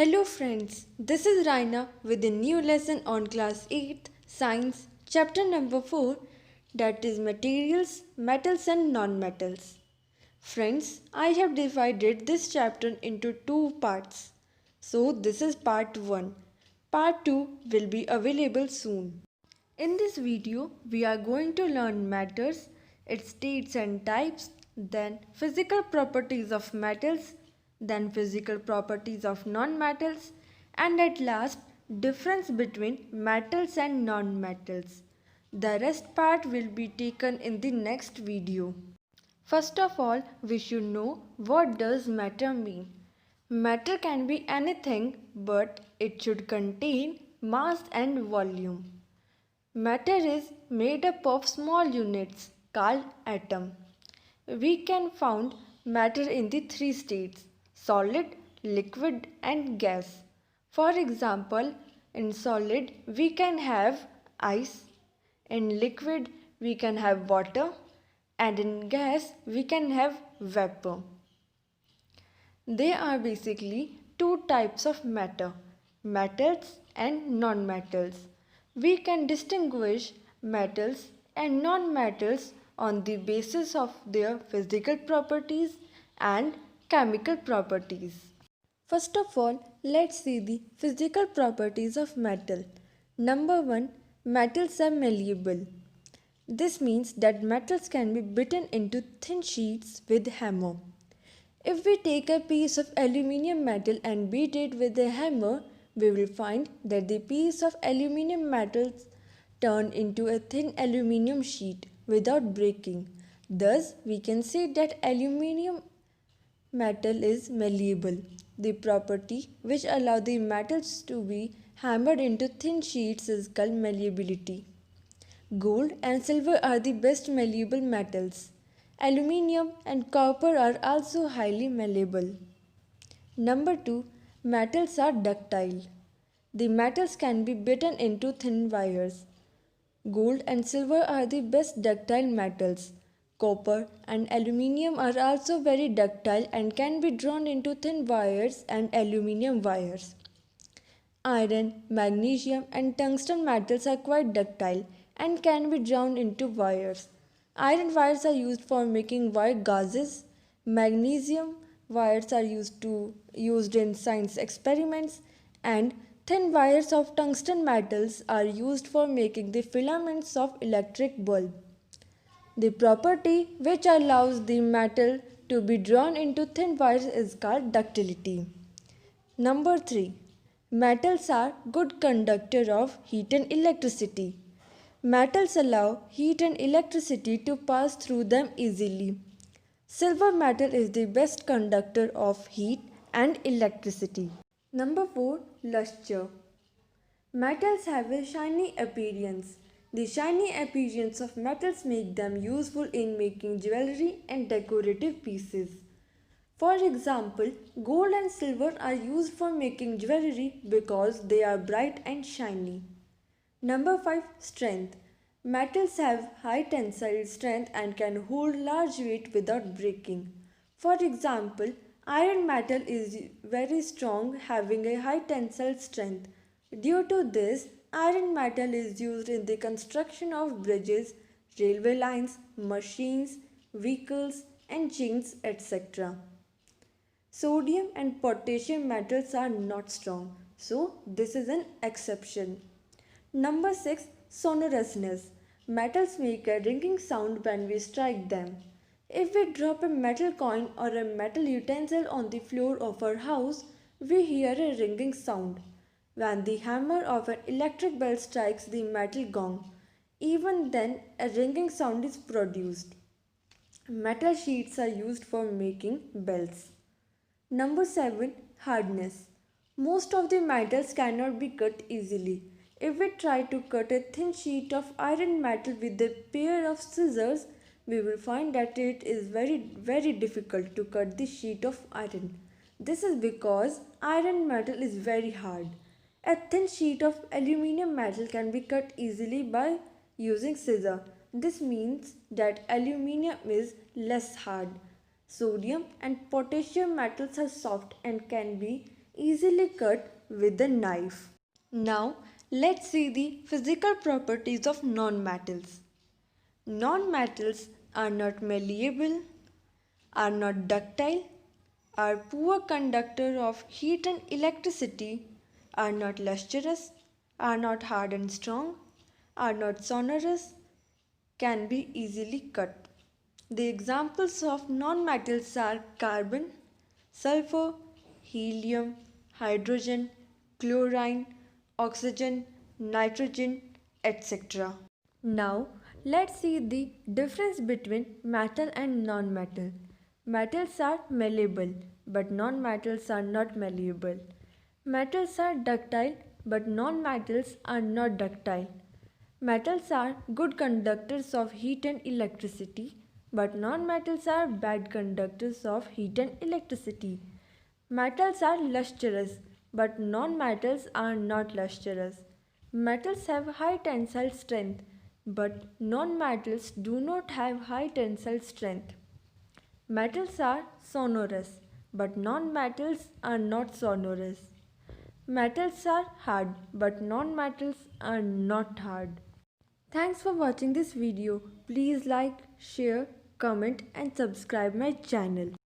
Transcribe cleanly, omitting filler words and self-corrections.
Hello friends, this is Raina with a new lesson on class 8 science chapter number 4, that is materials, metals and non-metals. Friends, I have divided this chapter into two parts. So this is part 1. Part 2 will be available soon. In this video, we are going to learn matters, its states and types, then physical properties of metals, then physical properties of non-metals, and at last, difference between metals and non-metals. The rest part will be taken in the next video. First of all, we should know what does matter mean. Matter can be anything, but it should contain mass and volume. Matter is made up of small units called atom. We can find matter in the three states: solid, liquid and gas. For example, in solid we can have ice, in liquid we can have water, and in gas we can have vapor. There are basically two types of matter, metals and non-metals. We can distinguish metals and non-metals on the basis of their physical properties and chemical properties. First of all, let's see the physical properties of metal. Number 1, metals are malleable. This means that metals can be beaten into thin sheets with hammer. If we take a piece of aluminium metal and beat it with a hammer, we will find that the piece of aluminium metal turns into a thin aluminium sheet without breaking. Thus, we can say that aluminium metal is malleable. The property which allows the metals to be hammered into thin sheets is called malleability. Gold and silver are the best malleable metals. Aluminium and copper are also highly malleable. Number 2, metals are ductile. The metals can be beaten into thin wires. Gold and silver are the best ductile metals. Copper and aluminium are also very ductile and can be drawn into thin wires and aluminium wires. Iron, magnesium and tungsten metals are quite ductile and can be drawn into wires. Iron wires are used for making wire gauzes. Magnesium wires are used in science experiments, and thin wires of tungsten metals are used for making the filaments of electric bulb. The property which allows the metal to be drawn into thin wires is called ductility. Number 3. Metals are good conductor of heat and electricity. Metals allow heat and electricity to pass through them easily. Silver metal is the best conductor of heat and electricity. Number 4. Luster. Metals have a shiny appearance. The shiny appearance of metals make them useful in making jewelry and decorative pieces. For example, gold and silver are used for making jewelry because they are bright and shiny. Number 5. Strength. Metals have high tensile strength and can hold large weight without breaking. For example, iron metal is very strong, having a high tensile strength. Due to this, iron metal is used in the construction of bridges, railway lines, machines, vehicles and chains, etc. Sodium and potassium metals are not strong, so this is an exception. Number 6. Sonorousness. Metals make a ringing sound when we strike them. If we drop a metal coin or a metal utensil on the floor of our house, we hear a ringing sound. When the hammer of an electric bell strikes the metal gong, even then a ringing sound is produced. Metal sheets are used for making bells. Number 7. Hardness. Most of the metals cannot be cut easily. If we try to cut a thin sheet of iron metal with a pair of scissors, we will find that it is very difficult to cut the sheet of iron. This is because iron metal is very hard. A thin sheet of aluminium metal can be cut easily by using scissors. This means that aluminium is less hard. Sodium and potassium metals are soft and can be easily cut with a knife. Now, let's see the physical properties of non-metals. Non-metals are not malleable, are not ductile, are poor conductor of heat and electricity, are not lustrous, are not hard and strong, are not sonorous, can be easily cut. The examples of non-metals are carbon, sulfur, helium, hydrogen, chlorine, oxygen, nitrogen, etc. Now, let's see the difference between metal and non-metal. Metals are malleable, but non-metals are not malleable. Metals are ductile, but non-metals are not ductile. Metals are good conductors of heat and electricity, but non-metals are bad conductors of heat and electricity. Metals are lustrous, but non-metals are not lustrous. Metals have high tensile strength, but non-metals do not have high tensile strength. Metals are sonorous, but non-metals are not sonorous. Metals are hard, but non-metals are not hard. Thanks for watching this video. Please like, share, comment and subscribe my channel.